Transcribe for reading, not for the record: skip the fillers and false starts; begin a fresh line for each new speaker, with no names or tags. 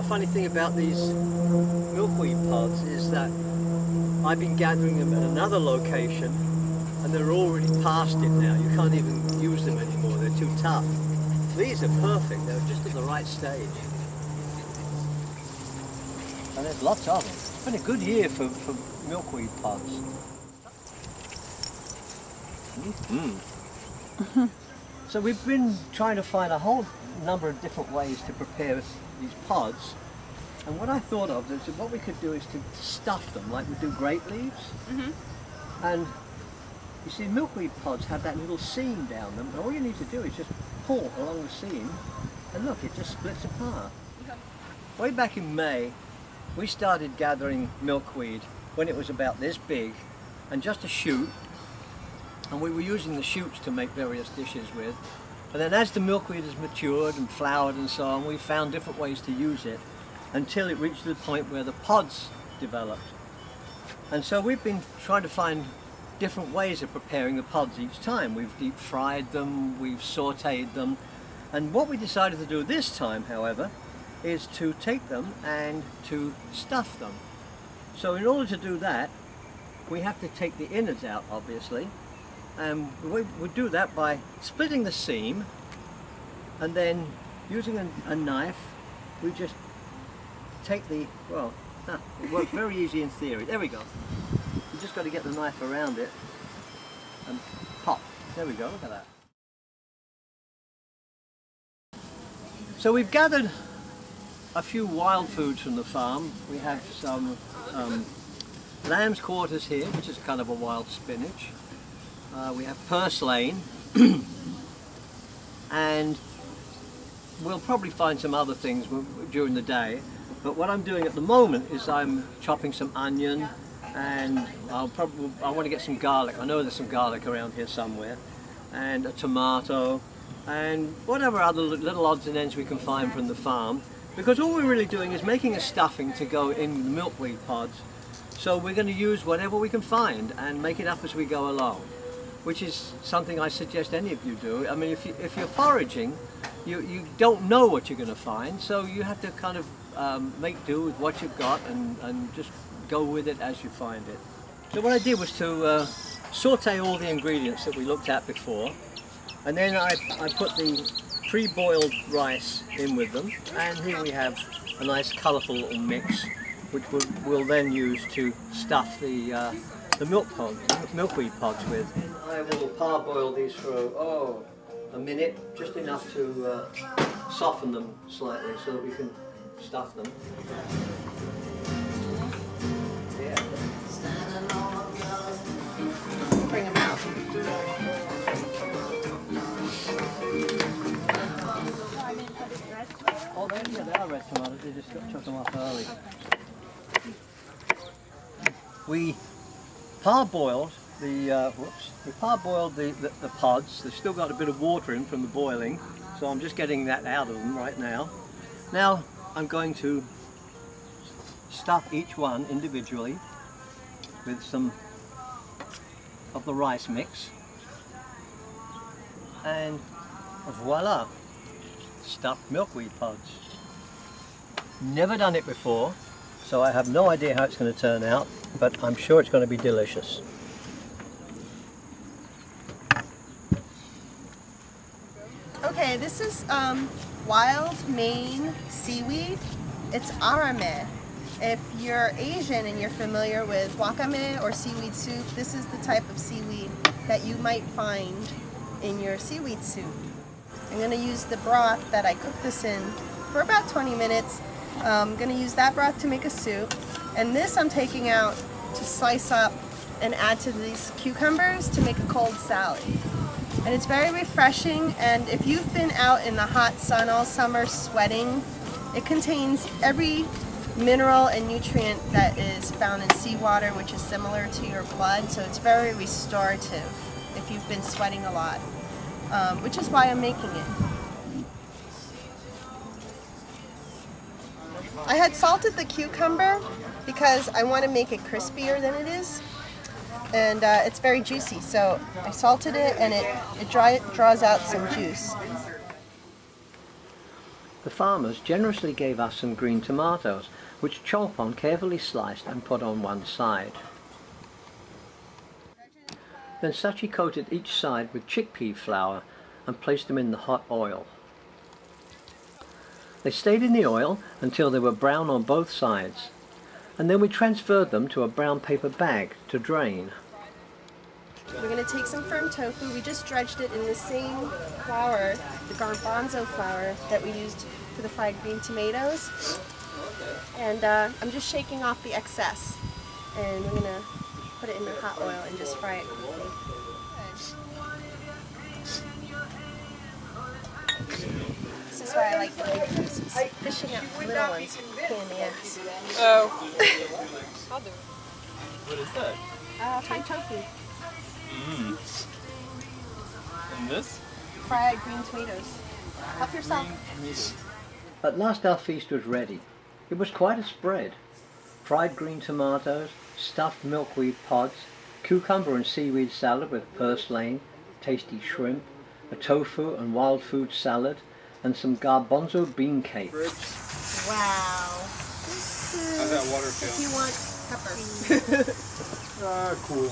funny thing about these milkweed pods is that I've been gathering them at another location and they're already past it now. You can't even use them anymore, they're too tough. These are perfect, they're just at the right stage. And there's lots of them. It's been a good year for milkweed pods. So we've been trying to find a whole number of different ways to prepare these pods. And what I thought of is that what we could do is to stuff them like we do grape leaves. And you see, milkweed pods have that little seam down them, and all you need to do is just pull along the seam, and look, it just splits apart. Way back in May, we started gathering milkweed when it was about this big, and just a shoot, and we were using the shoots to make various dishes with. And then as the milkweed has matured and flowered and so on, we found different ways to use it until it reached the point where the pods developed. And so we've been trying to find different ways of preparing the pods each time. We've deep fried them, we've sauteed them, and what we decided to do this time, however, is to take them and to stuff them. So in order to do that, we have to take the innards out, obviously, and we do that by splitting the seam, and then using a knife, we just take the, well, it works very easy in theory. There we go. You just got to get the knife around it and pop. There we go, look at that. So we've gathered a few wild foods from the farm. We have some lamb's quarters here, which is kind of a wild spinach. We have purslane, and we'll probably find some other things during the day. But what I'm doing at the moment is I'm chopping some onion, and I want to get some garlic. I know there's some garlic around here somewhere, and a tomato, and whatever other little odds and ends we can find from the farm. Because all we're really doing is making a stuffing to go in the milkweed pods. So we're going to use whatever we can find and make it up as we go along, which is something I suggest any of you do. I mean, if you're foraging, you don't know what you're going to find, so you have to kind of make do with what you've got and just go with it as you find it. So what I did was to saute all the ingredients that we looked at before, and then I put the pre-boiled rice in with them, and here we have a nice colourful little mix which we'll then use to stuff the milkweed pods with. I will parboil these for a minute, just enough to soften them slightly so that we can stuff them. Yeah. Bring them out. Oh, they are red tomatoes. They just got chopped them off early. We parboiled the pods. They've still got a bit of water in from the boiling, so I'm just getting that out of them right now. Now I'm going to stuff each one individually with some of the rice mix, and voila, stuffed milkweed pods. Never done it before, so I have no idea how it's going to turn out, but I'm sure it's going to be delicious.
Okay, this is wild Maine seaweed. It's arame. If you're Asian and you're familiar with wakame or seaweed soup, this is the type of seaweed that you might find in your seaweed soup. I'm going to use the broth that I cooked this in for about 20 minutes. I'm going to use that broth to make a soup, and this I'm taking out to slice up and add to these cucumbers to make a cold salad. And it's very refreshing, and if you've been out in the hot sun all summer sweating, it contains every mineral and nutrient that is found in seawater, which is similar to your blood, so it's very restorative if you've been sweating a lot, which is why I'm making it. I had salted the cucumber because I want to make it crispier than it is, and it's very juicy, so I salted it and it draws out some juice.
The farmers generously gave us some green tomatoes, which Cholpon carefully sliced and put on one side. Then Sachi coated each side with chickpea flour and placed them in the hot oil. They stayed in the oil until they were brown on both sides, and then we transferred them to a brown paper bag to drain.
We're going to take some firm tofu. We just dredged it in the same flour, the garbanzo flour that we used for the fried green tomatoes. And I'm just shaking off the excess. And we're going to put it in the hot oil and just fry it quickly. This is why I like the big pieces. Fishing out little ones, pain in the ass.
Oh. I'll do it. What is that?
Fried tofu.
And this?
Fried green tomatoes. Help yourself.
At last our feast was ready. It was quite a spread. Fried green tomatoes, stuffed milkweed pods, cucumber and seaweed salad with purslane, tasty shrimp, a tofu and wild food salad, and some garbanzo bean cake.
Wow.
How's that water feel?
If you want pepper.
Cool.